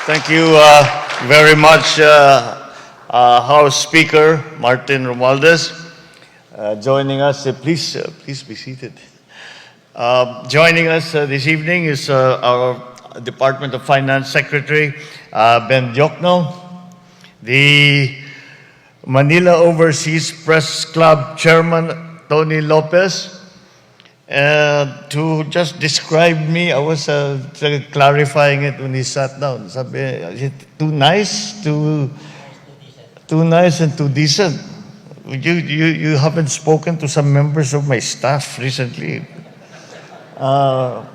Thank you very much, House Speaker Martin Romualdez, joining us. Please be seated. Joining us this evening is our Department of Finance Secretary, Ben Diokno, the Manila Overseas Press Club Chairman, Tony Lopez. To just describe me, I was clarifying it when he sat down. Sabi, is it too nice, too nice and too decent? You haven't spoken to some members of my staff recently. But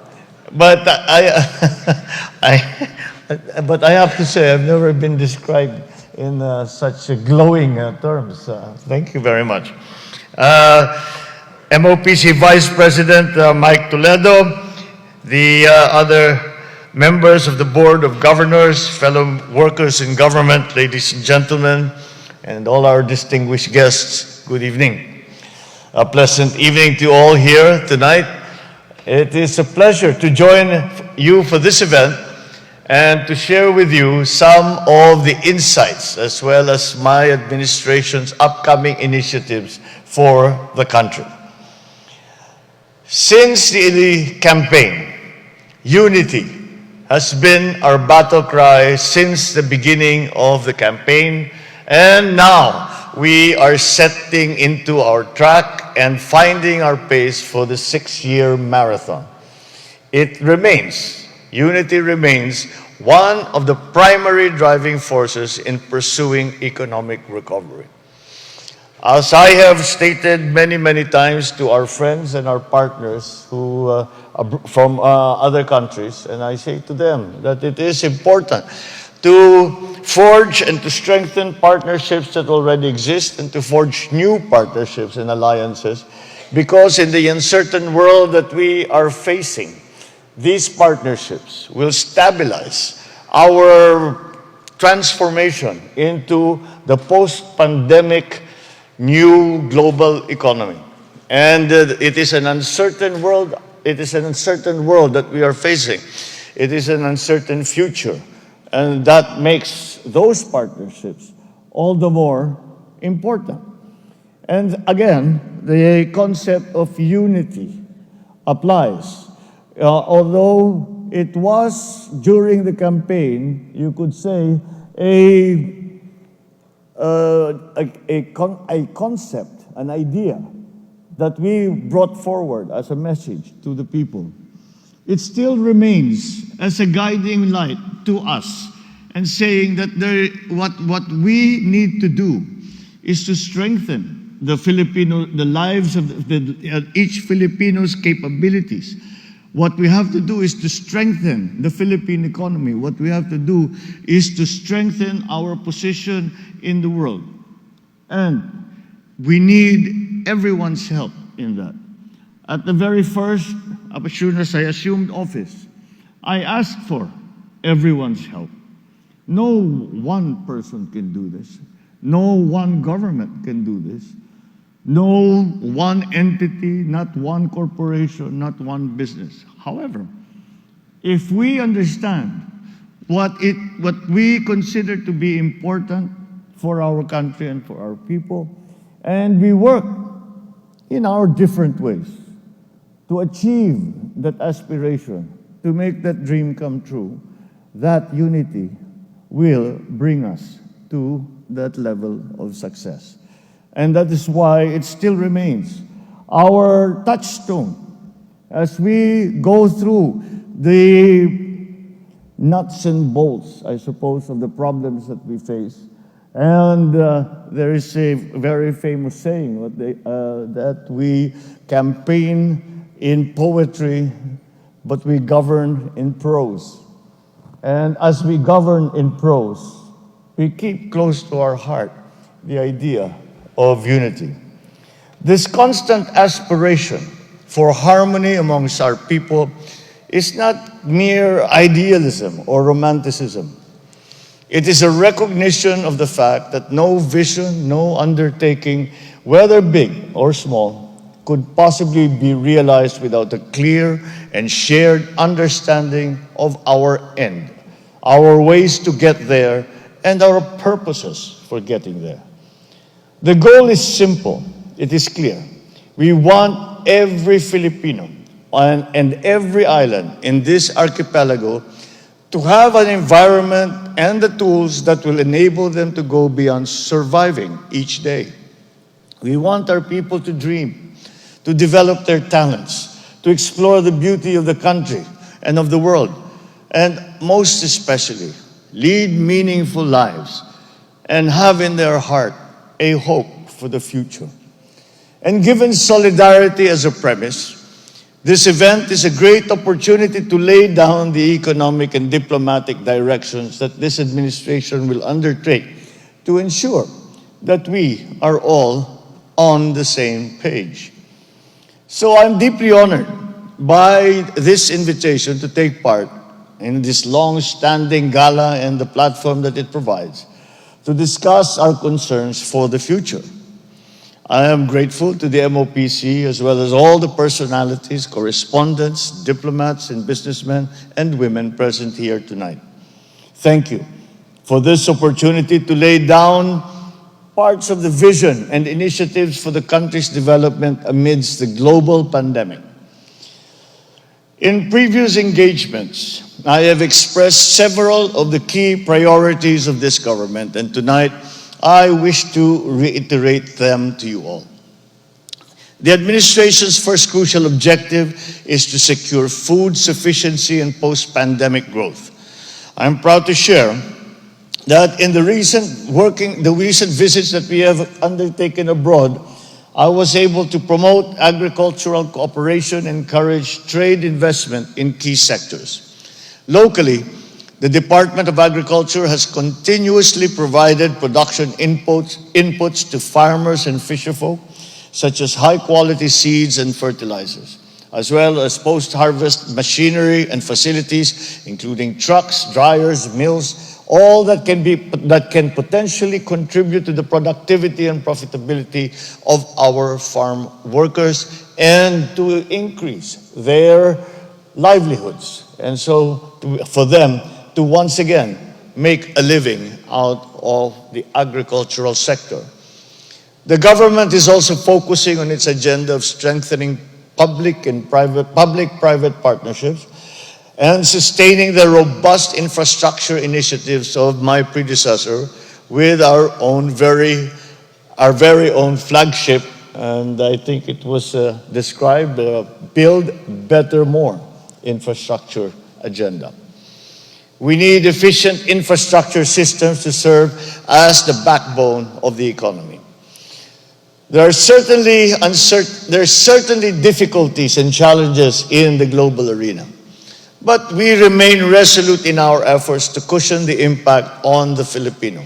but I have to say, I've never been described in such glowing terms. Thank you very much. MOPC Vice President Mike Toledo, the other members of the Board of Governors, fellow workers in government, ladies and gentlemen, and all our distinguished guests, good evening. A pleasant evening to all here tonight. It is a pleasure to join you for this event and to share with you some of the insights as well as my administration's upcoming initiatives for the country. Since the campaign, unity has been our battle cry since the beginning of the campaign, and now we are setting into our track and finding our pace for the 6-year marathon. Unity remains one of the primary driving forces in pursuing economic recovery. As I have stated many times to our friends and our partners who from other countries, and I say to them that it is important to forge and to strengthen partnerships that already exist and to forge new partnerships and alliances, because in the uncertain world that we are facing, these partnerships will stabilize our transformation into the post-pandemic new global economy. And it is an uncertain world. It is an uncertain world that we are facing. It is an uncertain future. And that makes those partnerships all the more important. And again, the concept of unity applies. Although it was during the campaign, you could say, a concept, an idea that we brought forward as a message to the people. It still remains as a guiding light to us and saying that what we need to do is to strengthen the lives of each Filipino's capabilities. What we have to do is to strengthen the Philippine economy. What we have to do is to strengthen our position in the world. And we need everyone's help in that. At the very first, as soon as I assumed office, I asked for everyone's help. No one person can do this. No one government can do this. No one entity, not one corporation, not one business. However, if we understand what we consider to be important for our country and for our people, and we work in our different ways to achieve that aspiration, to make that dream come true, that unity will bring us to that level of success. And that is why it still remains our touchstone as we go through the nuts and bolts, I suppose, of the problems that we face. And there is a very famous saying that we campaign in poetry, but we govern in prose. And as we govern in prose, we keep close to our heart the idea of unity. This constant aspiration for harmony amongst our people is not mere idealism or romanticism. It is a recognition of the fact that no vision, no undertaking, whether big or small, could possibly be realized without a clear and shared understanding of our end, our ways to get there, and our purposes for getting there. The goal is simple. It is clear. We want every Filipino and every island in this archipelago to have an environment and the tools that will enable them to go beyond surviving each day. We want our people to dream, to develop their talents, to explore the beauty of the country and of the world, and most especially, lead meaningful lives and have in their heart a hope for the future. And given solidarity as a premise, this event is a great opportunity to lay down the economic and diplomatic directions that this administration will undertake to ensure that we are all on the same page. So I'm deeply honored by this invitation to take part in this long-standing gala and the platform that it provides to discuss our concerns for the future. I am grateful to the MOPC as well as all the personalities, correspondents, diplomats, and businessmen and women present here tonight. Thank you for this opportunity to lay down parts of the vision and initiatives for the country's development amidst the global pandemic. In previous engagements, I have expressed several of the key priorities of this government, and tonight I wish to reiterate them to you all. The administration's first crucial objective is to secure food sufficiency and post-pandemic growth. I'm proud to share that in the recent visits that we have undertaken abroad, I was able to promote agricultural cooperation and encourage trade investment in key sectors. Locally, the Department of Agriculture has continuously provided production inputs to farmers and fisherfolk, such as high-quality seeds and fertilizers, as well as post-harvest machinery and facilities, including trucks, dryers, mills, all that can potentially contribute to the productivity and profitability of our farm workers and to increase their livelihoods. And so for them to once again make a living out of the agricultural sector. The government is also focusing on its agenda of strengthening public-private partnerships and sustaining the robust infrastructure initiatives of my predecessor with our very own flagship, and I think it was described, Build Better More infrastructure agenda. We need efficient infrastructure systems to serve as the backbone of the economy. There are certainly difficulties and challenges in the global arena, but we remain resolute in our efforts to cushion the impact on the Filipino.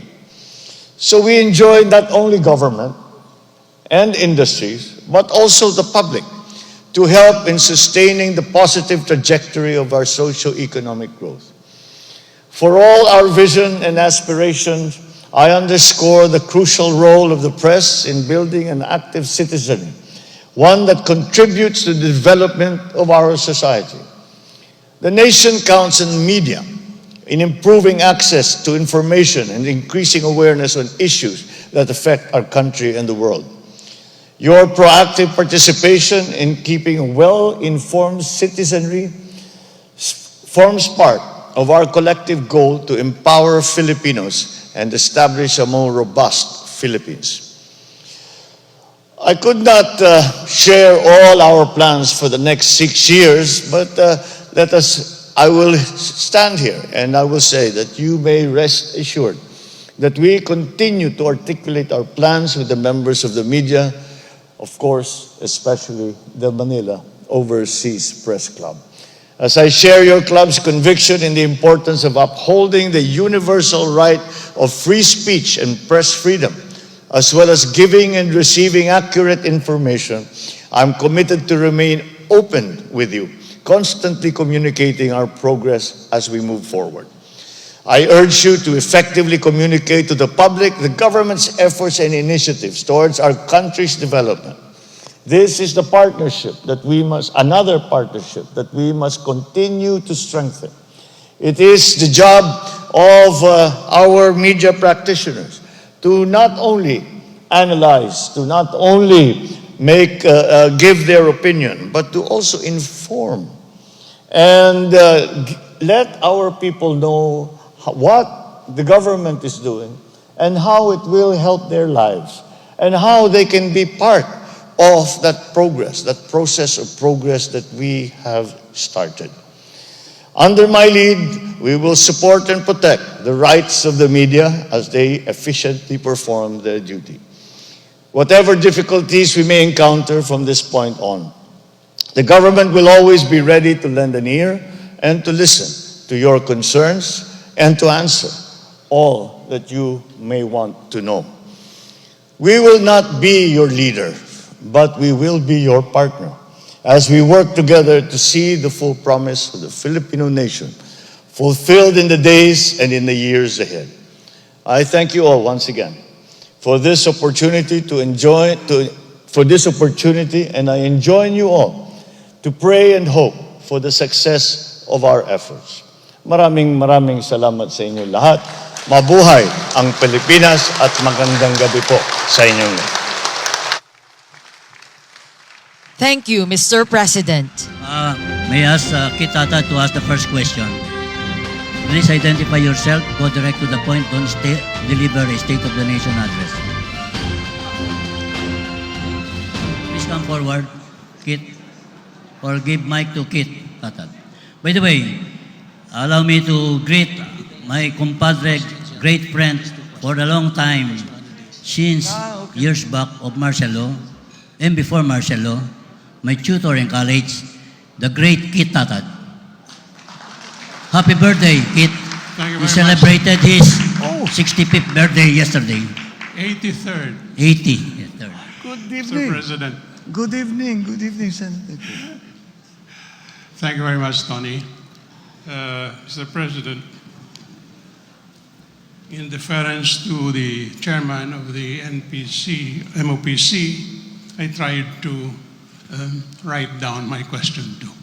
So we enjoy not only government and industries, but also the public to help in sustaining the positive trajectory of our socio-economic growth. For all our vision and aspirations, I underscore the crucial role of the press in building an active citizenry, one that contributes to the development of our society. The nation counts on media in improving access to information and increasing awareness on issues that affect our country and the world. Your proactive participation in keeping a well-informed citizenry forms part of our collective goal to empower Filipinos and establish a more robust Philippines. I could not share all our plans for the next 6 years, but I will stand here and I will say that you may rest assured that we continue to articulate our plans with the members of the media, of course, especially the Manila Overseas Press Club. As I share your club's conviction in the importance of upholding the universal right of free speech and press freedom, as well as giving and receiving accurate information, I'm committed to remain open with you, constantly communicating our progress as we move forward. I urge you to effectively communicate to the public the government's efforts and initiatives towards our country's development. This is the another partnership that we must continue to strengthen. It is the job of our media practitioners to not only analyze, to not only give their opinion, but to also inform and let our people know what the government is doing and how it will help their lives and how they can be part of that progress, that process of progress that we have started. Under my lead, we will support and protect the rights of the media as they efficiently perform their duty. Whatever difficulties we may encounter from this point on, the government will always be ready to lend an ear and to listen to your concerns and to answer all that you may want to know. We will not be your leader, but we will be your partner as we work together to see the full promise of the Filipino nation fulfilled in the days and in the years ahead. I thank you all once again for this opportunity and I enjoin you all to pray and hope for the success of our efforts. Maraming salamat sa inyo lahat. Mabuhay ang Pilipinas at magandang gabi po sa inyong lahat. Thank you, Mr. President. May I ask Kit Tata to ask the first question. Please identify yourself, go direct to the point, don't deliver a State of the Nation address. Please come forward, Kit, or give mic to Kit Tata. By the way, allow me to greet my compadre, great friend for a long time, since years back of Marcelo, and before Marcelo, my tutor in college, the great Kit Tatat. Happy birthday, Kit. Thank you He very celebrated his 65th birthday yesterday. 83rd. 83rd. Good Mr. evening. President. Good evening. Good evening, Senator. Thank you very much, Tony. Mr. President, in deference to the chairman of the MOPC, I tried to write down my question too.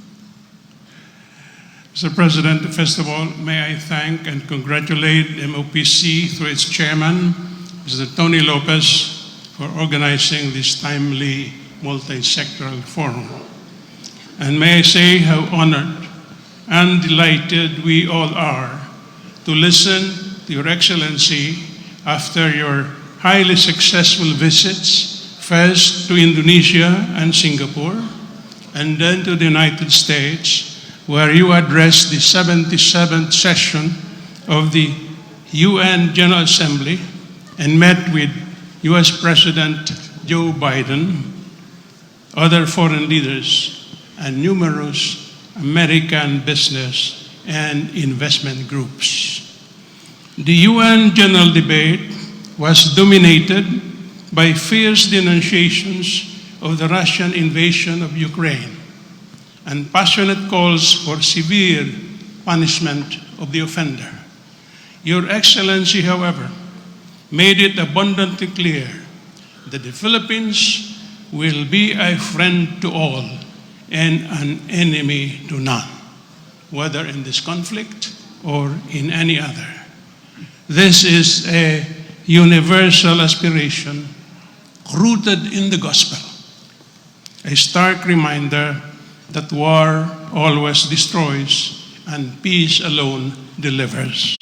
Mr. President, first of all, may I thank and congratulate MOPC through its chairman, Mr. Tony Lopez, for organizing this timely multi-sectoral forum. And may I say how honored and delighted we all are to listen to Your Excellency after your highly successful visits, first to Indonesia and Singapore, and then to the United States, where you addressed the 77th session of the UN General Assembly and met with US President Joe Biden, other foreign leaders, and numerous American business and investment groups. The UN General Debate was dominated by fierce denunciations of the Russian invasion of Ukraine and passionate calls for severe punishment of the offender. Your Excellency, however, made it abundantly clear that the Philippines will be a friend to all and an enemy to none, whether in this conflict or in any other. This is a universal aspiration rooted in the gospel, a stark reminder that war always destroys and peace alone delivers.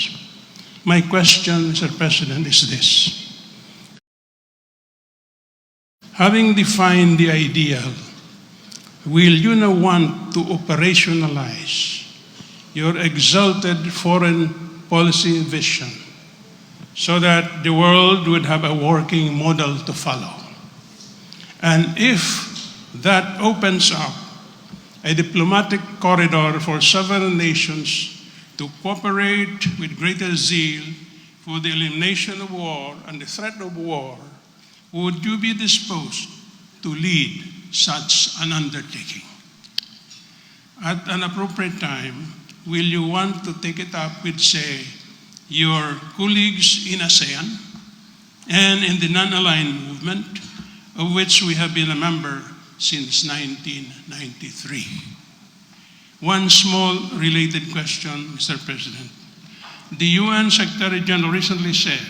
My question, Mr. President, is this. Having defined the ideal, will you now want to operationalize your exalted foreign policy vision so that the world would have a working model to follow? And if that opens up a diplomatic corridor for sovereign nations to cooperate with greater zeal for the elimination of war and the threat of war, would you be disposed to lead such an undertaking? At an appropriate time, will you want to take it up with, say, your colleagues in ASEAN and in the non-aligned movement, of which we have been a member since 1993. One small related question, Mr. President. The UN Secretary General recently said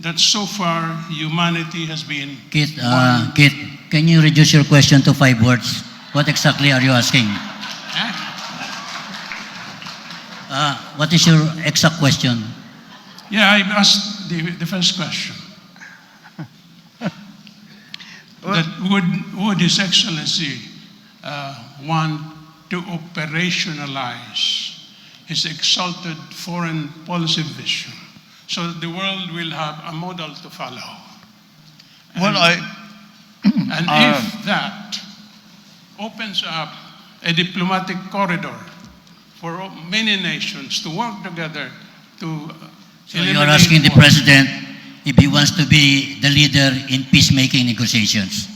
that so far humanity has been Kit, one. Kit, can you reduce your question to 5 words? What exactly are you asking? What is your exact question? Yeah, I asked the first question. That would His Excellency want to operationalize his exalted foreign policy vision so that the world will have a model to follow? Well, And if that opens up a diplomatic corridor for many nations to work together to So you are eliminate asking the war. President if he wants to be the leader in peacemaking negotiations.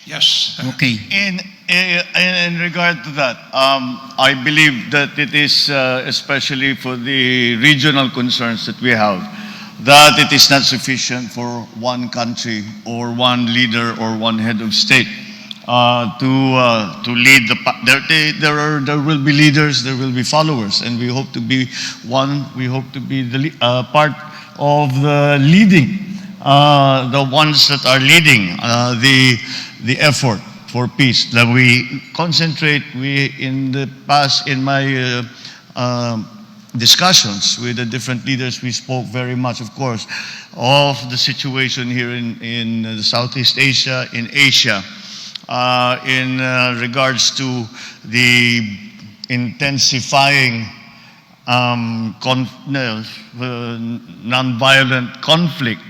Yes. Okay. In regard to that, I believe that it is, especially for the regional concerns that we have, that it is not sufficient for one country or one leader or one head of state to lead the. There will be leaders, there will be followers, and we hope to be one. We hope to be the part of the leading, the ones that are leading the effort for peace. That we concentrate. In the past, in my discussions with the different leaders, we spoke very much, of course, of the situation here in Southeast Asia, in Asia, in regards to the intensifying non-violent conflict,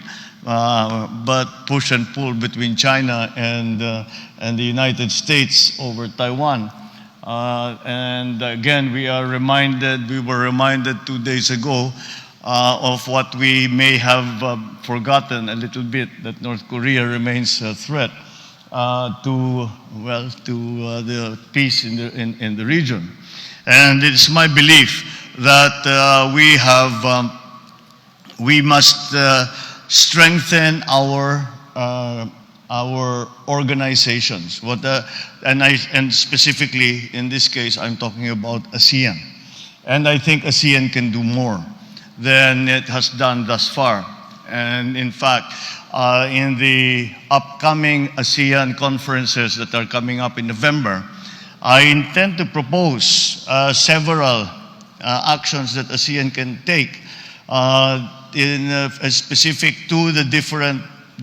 but push and pull between China and the United States over Taiwan. And again, we were reminded 2 days ago of what we may have forgotten a little bit, that North Korea remains a threat to the peace in the region. And it's my belief that we must strengthen our organizations. And specifically in this case, I'm talking about ASEAN. And I think ASEAN can do more than it has done thus far. And in fact, in the upcoming ASEAN conferences that are coming up in November, I intend to propose several actions that ASEAN can take specific to the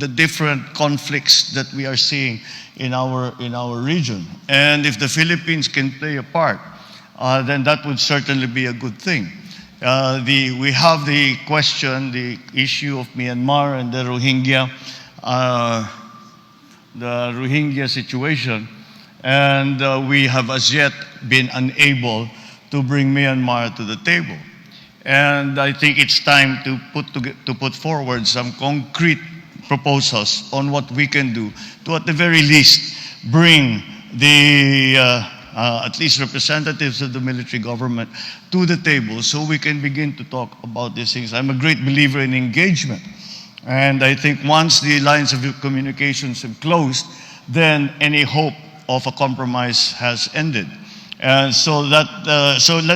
different conflicts that we are seeing in our region. And if the Philippines can play a part, then that would certainly be a good thing. We have the issue of Myanmar and the Rohingya situation, and we have as yet been unable to bring Myanmar to the table. And I think it's time to put forward some concrete proposals on what we can do to, at the very least, bring the at least representatives of the military government to the table so we can begin to talk about these things. I'm a great believer in engagement. And I think once the lines of communications have closed, then any hope of a compromise has ended. And so let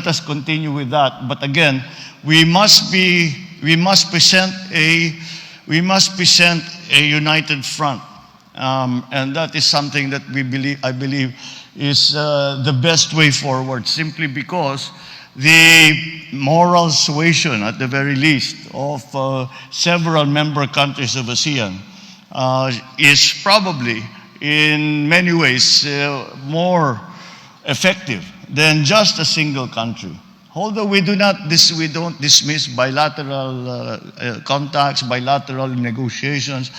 us continue with that. But again, we must present a united front, and that is something that I believe is the best way forward. Simply because the moral suasion, at the very least, of several member countries of ASEAN is probably, in many ways, more effective than just a single country. Although we don't dismiss bilateral contacts, bilateral negotiations,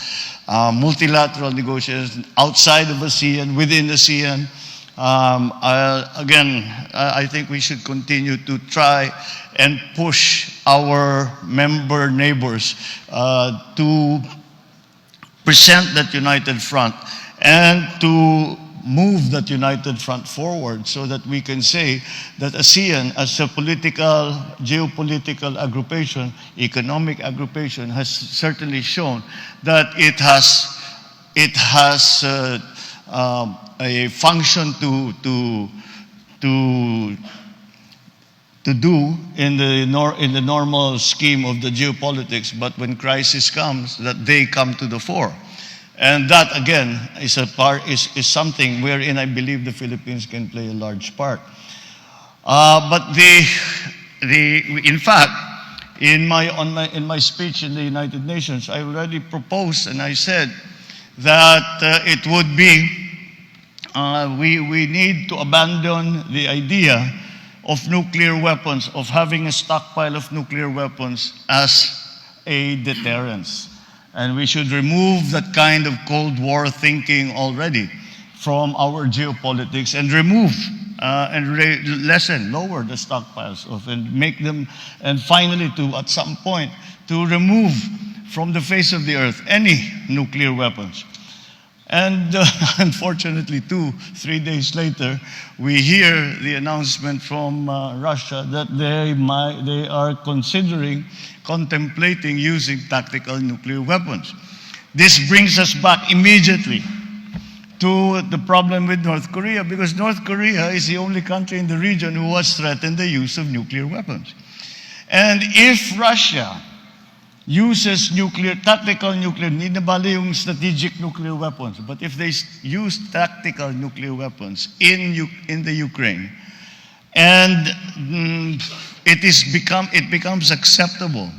multilateral negotiations outside of ASEAN, within ASEAN. I think we should continue to try and push our member neighbors to present that united front and to move that united front forward so that we can say that ASEAN, as a political, geopolitical aggregation, economic aggregation, has certainly shown that it has a function to to do in the normal scheme of the geopolitics, but when crisis comes, that they come to the fore. And that, again, is something wherein I believe the Philippines can play a large part. But in fact, in my speech in the United Nations, I already proposed and I said that it would be we need to abandon the idea of nuclear weapons, of having a stockpile of nuclear weapons as a deterrence. And we should remove that kind of Cold War thinking already from our geopolitics and remove lower the stockpiles and make them, and finally at some point, to remove from the face of the earth any nuclear weapons. And unfortunately, 3 days later, we hear the announcement from Russia that they are contemplating using tactical nuclear weapons. This brings us back immediately to the problem with North Korea, because North Korea is the only country in the region who has threatened the use of nuclear weapons. And if Russia uses tactical nuclear, hindi na bali yung strategic nuclear weapons, but if they use tactical nuclear weapons in the Ukraine, and it becomes acceptable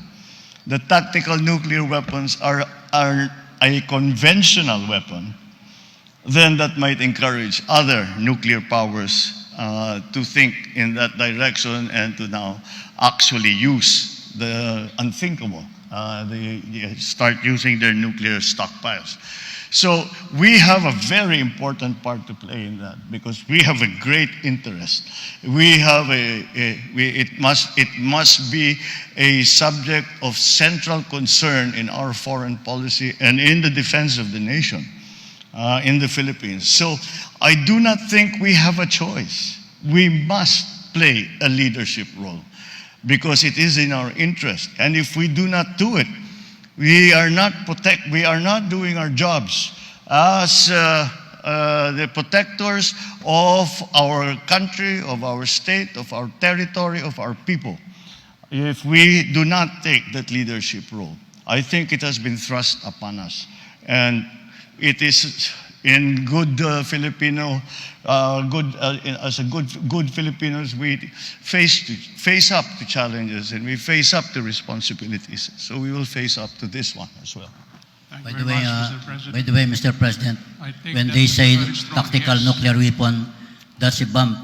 that tactical nuclear weapons are a conventional weapon, then that might encourage other nuclear powers to think in that direction and to now actually use the unthinkable. They start using their nuclear stockpiles. So we have a very important part to play in that, because we have a great interest. We have it must be a subject of central concern in our foreign policy and in the defense of the nation in the Philippines. So I do not think we have a choice. We must play a leadership role, because it is in our interest. And if we do not do it, we are not doing our jobs as the protectors of our country, of our state, of our territory, of our people. If we do not take that leadership role, I think it has been thrust upon us. And it is in good Filipino, as a good Filipinos, we face up to challenges and we face up to responsibilities. So we will face up to this one as well. Thank By you the very way, much, Mr. President. by the way, Mr. President, I think when that they is a say very strong tactical yes. nuclear weapon, that's a bomb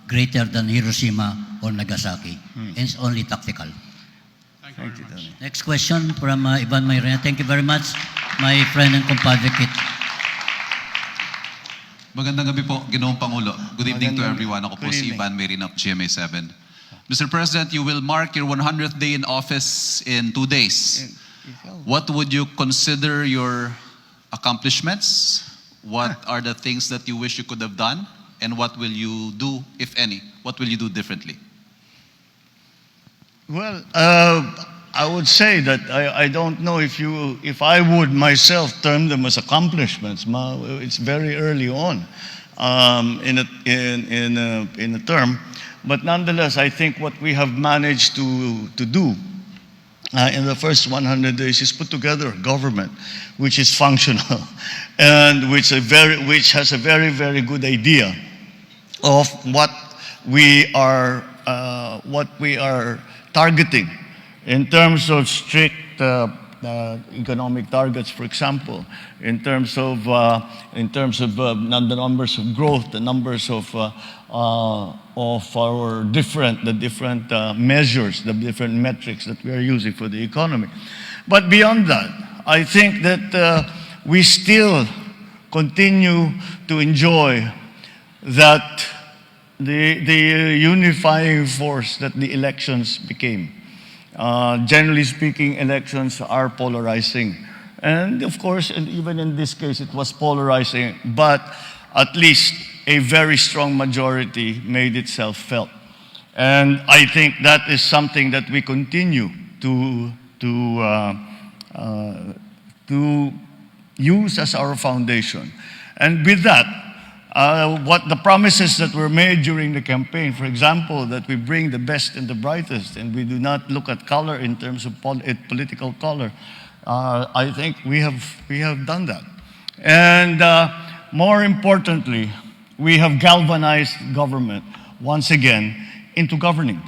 greater than Hiroshima or Nagasaki. And it's only tactical. Thank you very much. Next question from Ivan Mayrena. Thank you very much, my friend and compadre Kit. Magandang gabi po, Ginoong Pangulo. Good evening to everyone. Ako po Good si evening. Ivan Mayrena of GMA7. Mr. President, you will mark your 100th day in office in 2 days. What would you consider your accomplishments? What are the things that you wish you could have done? And what will you do, if any? What will you do differently? Well, I would say that I don't know if I would myself term them as accomplishments. It's very early on in a term, but nonetheless, I think what we have managed to do in the first 100 days is put together a government which is functional and which has a very, very good idea of what we are targeting in terms of strict economic targets, for example, in terms of the numbers of growth, the numbers of our different measures, the different metrics that we are using for the economy. But beyond that, I think that we still continue to enjoy that the unifying force that the elections became. Generally speaking, elections are polarizing. And of course, and even in this case, it was polarizing, but at least a very strong majority made itself felt. And I think that is something that we continue to use as our foundation. And with that, what the promises that were made during the campaign, for example, that we bring the best and the brightest, and we do not look at color in terms of political color. I think we have done that. And more importantly, we have galvanized government once again into governing.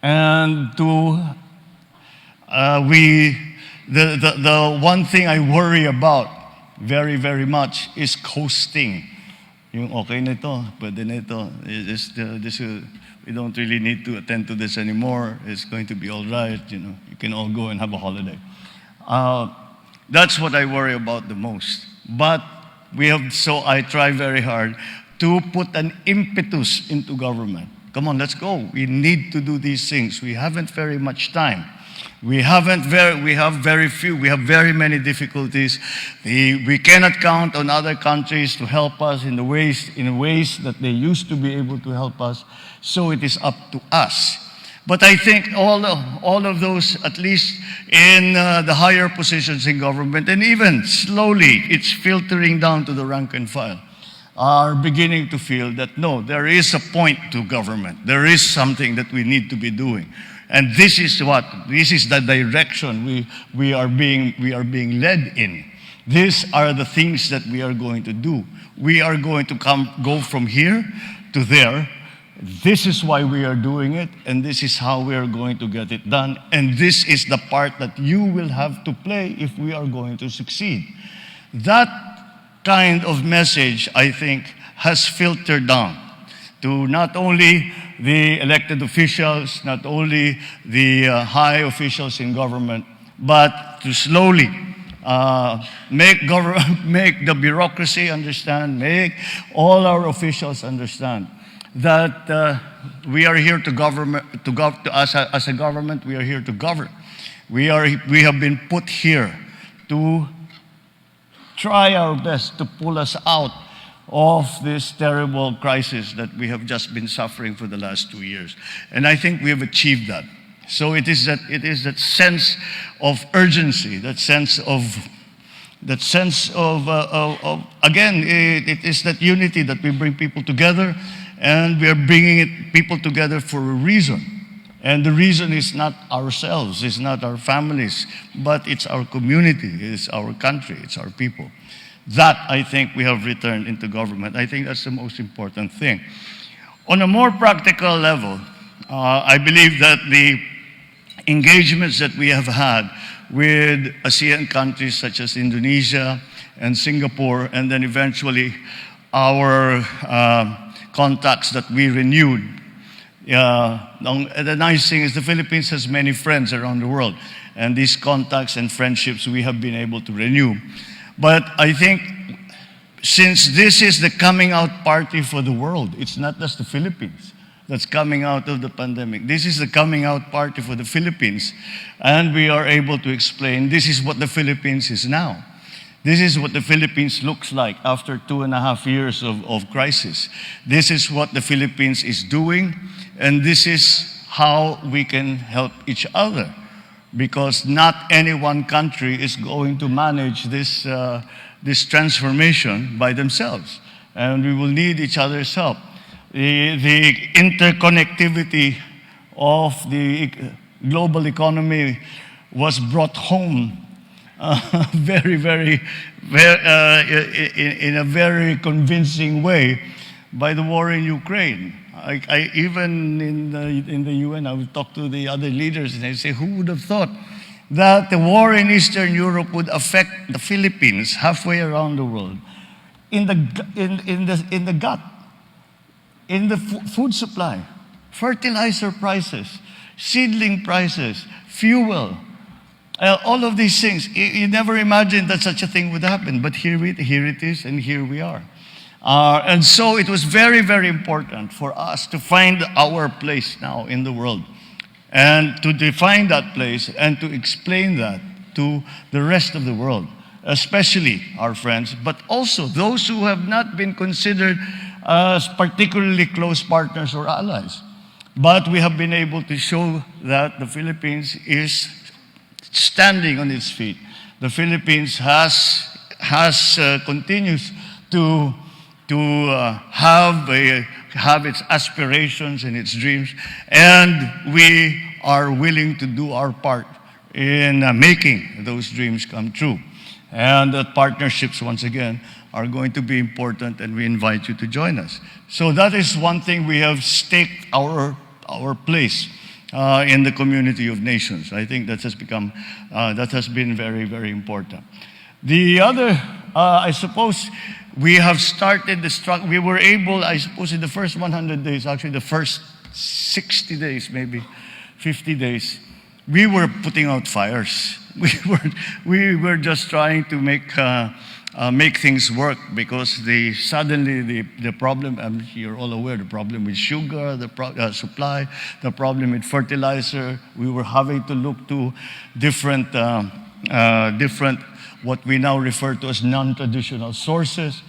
And the one thing I worry about very, very much is coasting. Yung okay na ito, pwede na ito. We don't really need to attend to this anymore. It's going to be all right. You can all go and have a holiday. That's what I worry about the most. But I try very hard to put an impetus into government. Come on, let's go. We need to do these things. We haven't very much time. We have very few. We have very many difficulties. We cannot count on other countries to help us in ways that they used to be able to help us. So it is up to us. But I think all of those, at least in the higher positions in government, and even slowly, it's filtering down to the rank and file, are beginning to feel that no, there is a point to government. There is something that we need to be doing. And this is the direction we are being led in. These are the things that we are going to do. We are going to go from here to there. This is why we are doing it, and this is how we are going to get it done. And this is the part that you will have to play if we are going to succeed. That kind of message, I think, has filtered down to not only the elected officials, not only the high officials in government, but to slowly make the bureaucracy understand, make all our officials understand that we are here as a government, we are here to govern. We have been put here to try our best to pull us out of this terrible crisis that we have just been suffering for the last 2 years. And I think we have achieved that. So it is that sense of urgency, that sense of again, it is that unity that we bring people together, and we are bringing people together for a reason. And the reason is not ourselves, it's not our families, but it's our community, it's our country, it's our people. That, I think, we have returned into government. I think that's the most important thing. On a more practical level, I believe that the engagements that we have had with ASEAN countries such as Indonesia and Singapore, and then eventually our contacts that we renewed. The nice thing is the Philippines has many friends around the world, and these contacts and friendships we have been able to renew. But I think since this is the coming out party for the world, it's not just the Philippines that's coming out of the pandemic. This is the coming out party for the Philippines, and we are able to explain this is what the Philippines is now. This is what the Philippines looks like after 2.5 years of crisis. This is what the Philippines is doing, and this is how we can help each other. Because not any one country is going to manage this transformation by themselves. And we will need each other's help. The interconnectivity of the global economy was brought home in a very convincing way by the war in Ukraine. Even in the UN, I would talk to the other leaders and I say, who would have thought that the war in Eastern Europe would affect the Philippines halfway around the world in the gut, in the food supply, fertilizer prices, seedling prices, fuel, all of these things. You never imagined that such a thing would happen, but here it is, and here we are. And so it was very, very important for us to find our place now in the world and to define that place and to explain that to the rest of the world, especially our friends, but also those who have not been considered as particularly close partners or allies. But we have been able to show that the Philippines is standing on its feet. The Philippines continues to to have its aspirations and its dreams, and we are willing to do our part in making those dreams come true. And the partnerships, once again, are going to be important, and we invite you to join us. So that is one thing we have staked our place in the community of nations. I think that has been very, very important. The other, I suppose, we have started we were able, I suppose, in the first 100 days, actually the first 60 days, maybe 50 days, we were putting out fires. We were just trying to make things work, because suddenly the problem, you're all aware, the problem with sugar, the supply, the problem with fertilizer. We were having to look to different what we now refer to as non-traditional sources.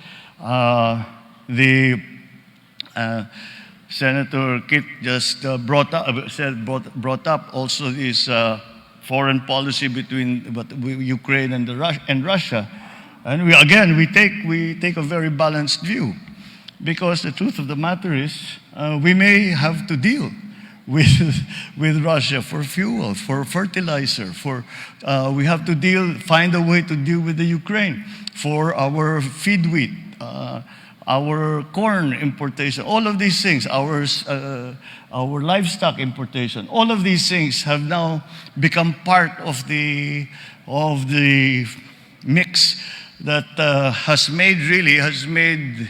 Senator Kit just brought up also this foreign policy between Ukraine and Russia. And we take a very balanced view, because the truth of the matter is we may have to deal with Russia for fuel, for fertilizer, we have to find a way to deal with the Ukraine for our feed wheat, our corn importation, all of these things, our livestock importation, all of these things have now become part of the mix that has made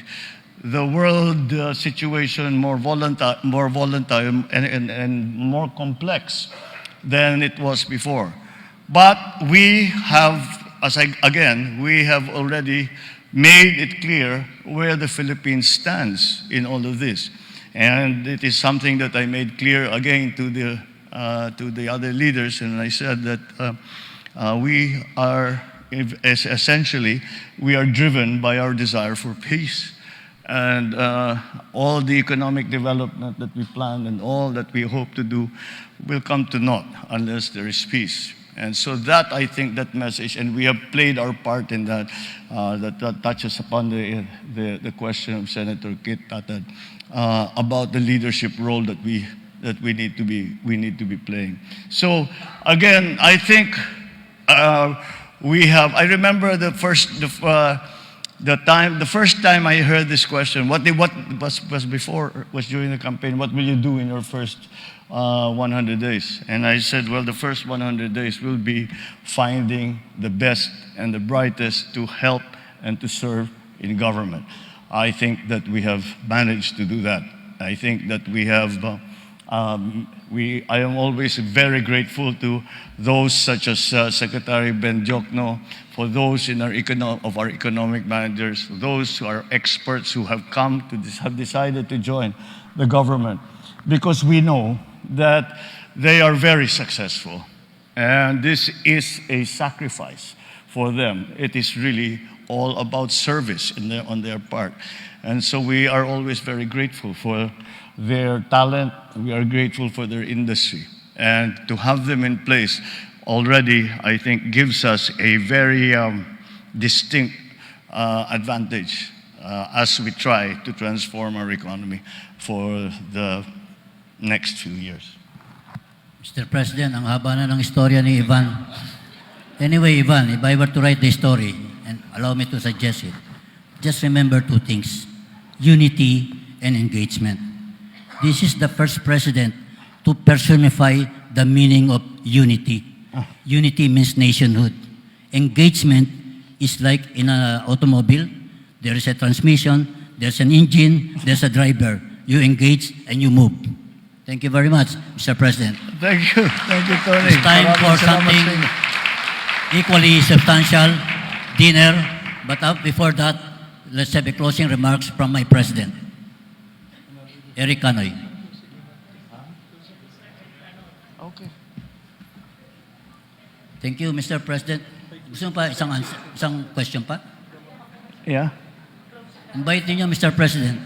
the world situation more volatile and more complex than it was before. But we have already made it clear where the Philippines stands in all of this. And it is something that I made clear again to the other leaders, and I said that we are essentially driven by our desire for peace. And all the economic development that we plan and all that we hope to do will come to naught unless there is peace. And so that, I think, that message, and we have played our part in that, that touches upon the question of Senator Kit Tatad about the leadership role that we need to be playing. So again, I think I remember the first time I heard this question, what was during the campaign, what will you do in your first 100 days? And I said, well, the first 100 days will be finding the best and the brightest to help and to serve in government. I think that we have managed to do that. I think that we have, I am always very grateful to those such as Secretary Ben Jokno, for those in our economic managers, those who are experts who have have decided to join the government, because we know that they are very successful. And this is a sacrifice for them. It is really all about service on their part. And so we are always very grateful for their talent. We are grateful for their industry. And to have them in place already, I think, gives us a very distinct advantage as we try to transform our economy for the next few years. Mr. President, ang haba na ng istorya ni Ivan. Anyway, Ivan, if I were to write the story, and allow me to suggest it, just remember two things: unity and engagement. This is the first president to personify the meaning of unity. Unity means nationhood. Engagement is like in an automobile. There is a transmission, there's an engine, there's a driver. You engage and you move. Thank you very much, Mr. President. Thank you, Tony. It's time for something equally substantial, dinner. But before that, let's have a closing remarks from my president, Eric Canoy. Okay. Thank you, Mr. President. Gusto mo pa isang question pa? Yeah. Invite niyo, Mr. President.